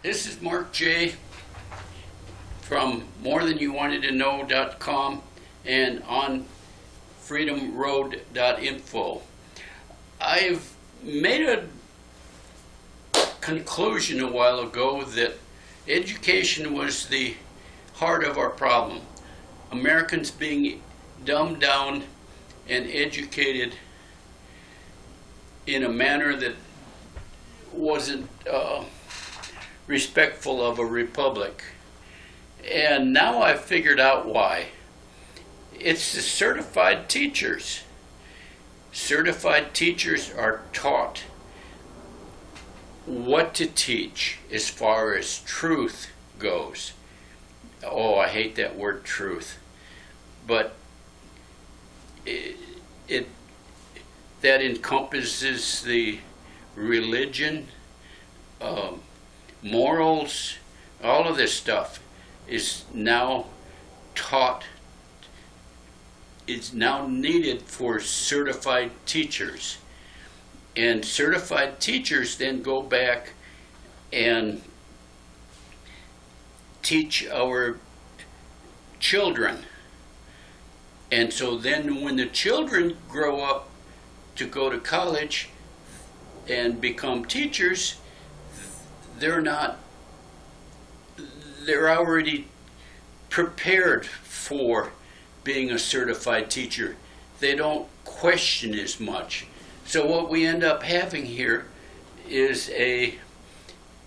This is Mark J. from morethanYouWantedToKnow.com and on freedomroad.info. I've made a conclusion a while ago that education was the heart of our problem. Americans being dumbed down and educated in a manner that wasn't respectful of a republic. And now I've figured out why. It's the certified teachers. Certified teachers are taught what to teach as far as truth goes. Oh, I hate that word truth. But it that encompasses the religion, morals, all of this stuff is now taught, is now needed for certified teachers. And certified teachers then go back and teach our children. And so then when the children grow up to go to college and become teachers, they're already prepared for being a certified teacher. They don't question as much. So what we end up having here is a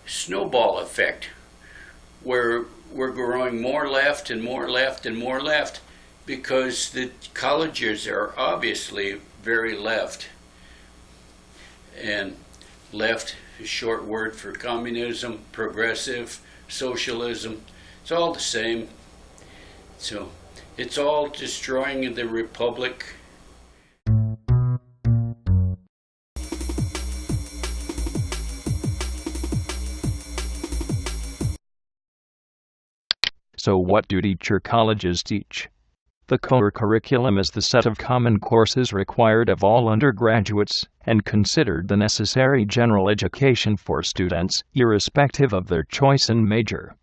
snowball effect where we're growing more left and more left and more left because the colleges are obviously very left. And left is a short word for communism, progressive, socialism. It's all the same. So it's all destroying the republic. So what do teacher colleges teach? The core curriculum is the set of common courses required of all undergraduates and considered the necessary general education for students, irrespective of their choice and major.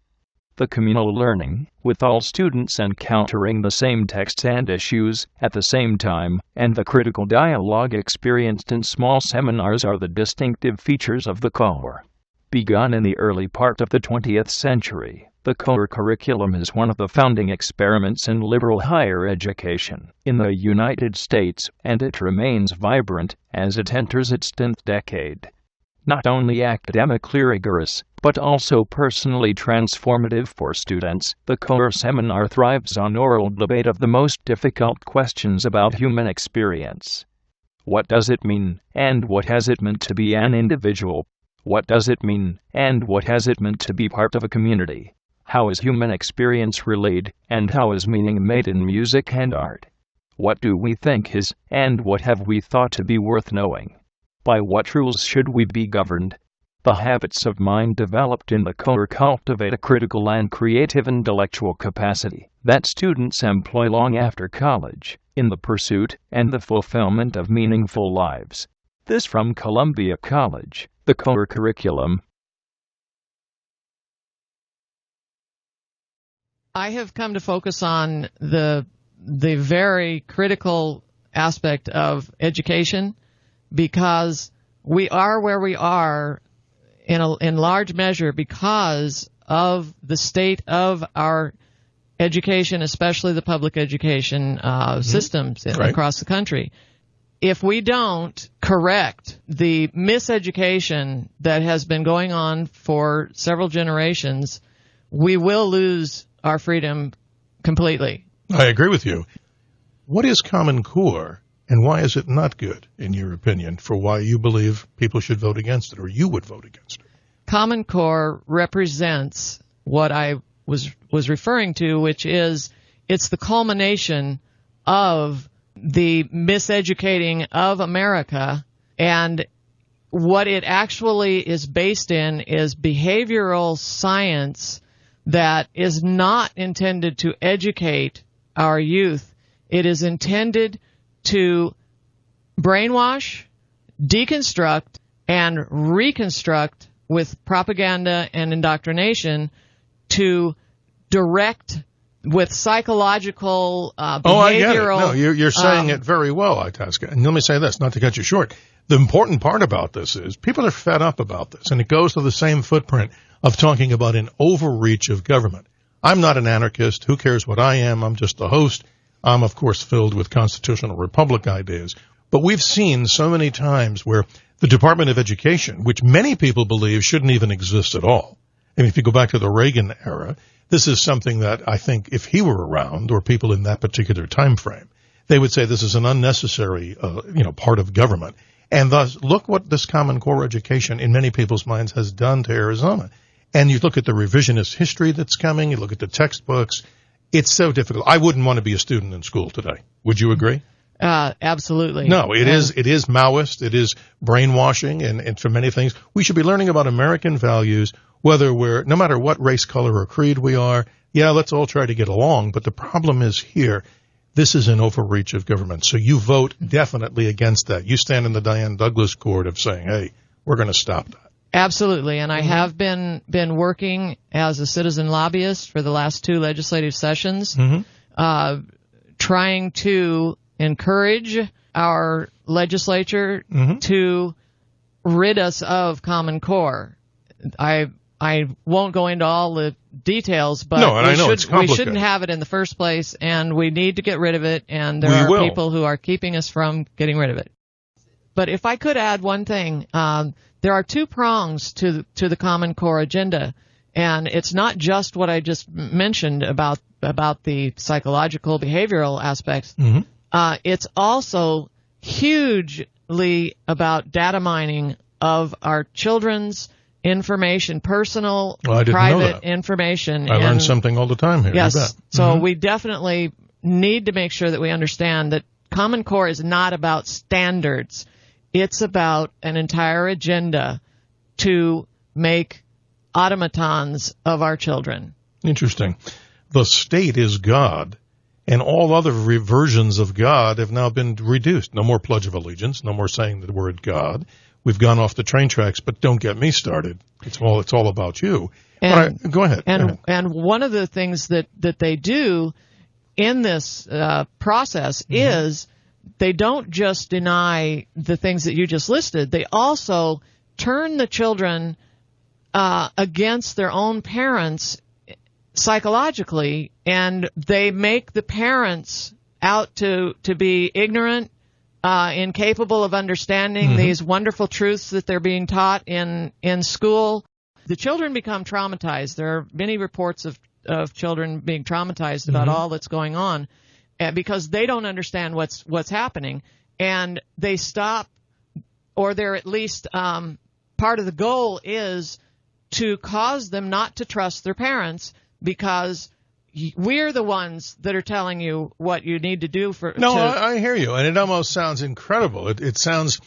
The communal learning, with all students encountering the same texts and issues at the same time, and the critical dialogue experienced in small seminars are the distinctive features of the core. Begun in the early part of the 20th century, the core curriculum is one of the founding experiments in liberal higher education in the United States, and it remains vibrant as it enters its 10th decade. Not only academically rigorous, but also personally transformative for students, the core seminar thrives on oral debate of the most difficult questions about human experience. What does it mean, and what has it meant to be an individual? What does it mean, and what has it meant to be part of a community? How is human experience relayed, and how is meaning made in music and art? What do we think is, and what have we thought to be worth knowing? By what rules should we be governed? The habits of mind developed in the core cultivate a critical and creative intellectual capacity that students employ long after college, in the pursuit and the fulfillment of meaningful lives. This from Columbia College, the core curriculum. I have come to focus on the very critical aspect of education because we are where we are in large measure because of the state of our education, especially the public education systems across the country. If we don't correct the miseducation that has been going on for several generations, we will lose our freedom completely. I agree with you. What is Common Core, and why is it not good, in your opinion, for why you believe people should vote against it, or you would vote against it? Common Core represents what I was referring to, which is it's the culmination of the miseducating of America, and what it actually is based in is behavioral science that is not intended to educate our youth. It is intended to brainwash, deconstruct, and reconstruct with propaganda and indoctrination to direct with psychological, behavioral. Oh, I get it. No, you're saying it very well, Itasca. And let me say this, not to cut you short. The important part about this is people are fed up about this, and it goes to the same footprint of talking about an overreach of government. I'm not an anarchist. Who cares what I am? I'm just the host. I'm, of course, filled with constitutional republic ideas. But we've seen so many times where the Department of Education, which many people believe shouldn't even exist at all. And if you go back to the Reagan era, this is something that I think if he were around, or people in that particular time frame, they would say this is an unnecessary, part of government. And thus, look what this Common Core education in many people's minds has done to Arizona. And you look at the revisionist history that's coming, you look at the textbooks, it's so difficult. I wouldn't want to be a student in school today. Would you agree? Absolutely. No, it is Maoist, it is brainwashing, and for many things. We should be learning about American values, no matter what race, color, or creed we are. Yeah, let's all try to get along, but the problem is here, this is an overreach of government. So you vote definitely against that. You stand in the Diane Douglas court of saying, hey, we're going to stop that. Absolutely, and I have been working as a citizen lobbyist for the last 2 legislative sessions, trying to encourage our legislature to rid us of Common Core. I won't go into all the details, but we shouldn't have it in the first place, and we need to get rid of it, and there are people who are keeping us from getting rid of it. But if I could add one thing, there are 2 prongs to the Common Core agenda, and it's not just what I just mentioned about the psychological, behavioral aspects. It's also hugely about data mining of our children's information, personal, private information. I learn something all the time here. Yes. So we definitely need to make sure that we understand that Common Core is not about standards. It's about an entire agenda to make automatons of our children. Interesting. The state is God, and all other versions of God have now been reduced. No more Pledge of Allegiance, no more saying the word God. We've gone off the train tracks, but don't get me started. It's all about you. Go ahead. And one of the things that they do in this process is they don't just deny the things that you just listed. They also turn the children against their own parents psychologically, and they make the parents out to be ignorant, incapable of understanding these wonderful truths that they're being taught in school. The children become traumatized. There are many reports of children being traumatized about all that's going on because they don't understand what's happening, and they stop, or they're at least part of the goal is to cause them not to trust their parents, because we're the ones that are telling you what you need to do I hear you, and it almost sounds incredible. It sounds,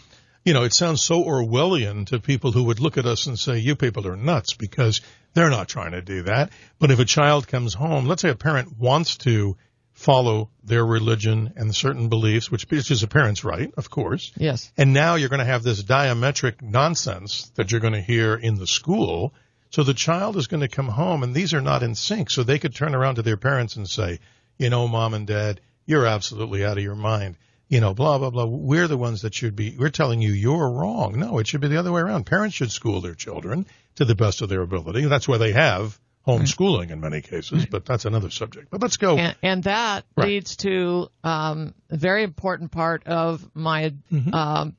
it sounds so Orwellian to people who would look at us and say, you people are nuts, because they're not trying to do that. But if a child comes home, let's say a parent wants to follow their religion and certain beliefs, which is a parent's right, of course. Yes. And now you're going to have this diametric nonsense that you're going to hear in the school. So the child is going to come home, and these are not in sync. So they could turn around to their parents and say, Mom and Dad, you're absolutely out of your mind. Blah, blah, blah. We're the ones that we're telling you you're wrong. No, it should be the other way around. Parents should school their children to the best of their ability. That's why they have homeschooling in many cases, but that's another subject. But let's go. And that leads to a very important part of my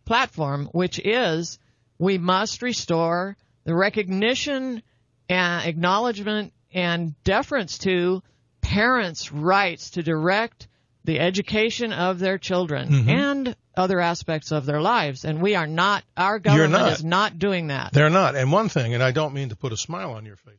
platform, which is we must restore the recognition and acknowledgement and deference to parents' rights to direct the education of their children and other aspects of their lives. And our government is not doing that. They're not. And one thing, and I don't mean to put a smile on your face.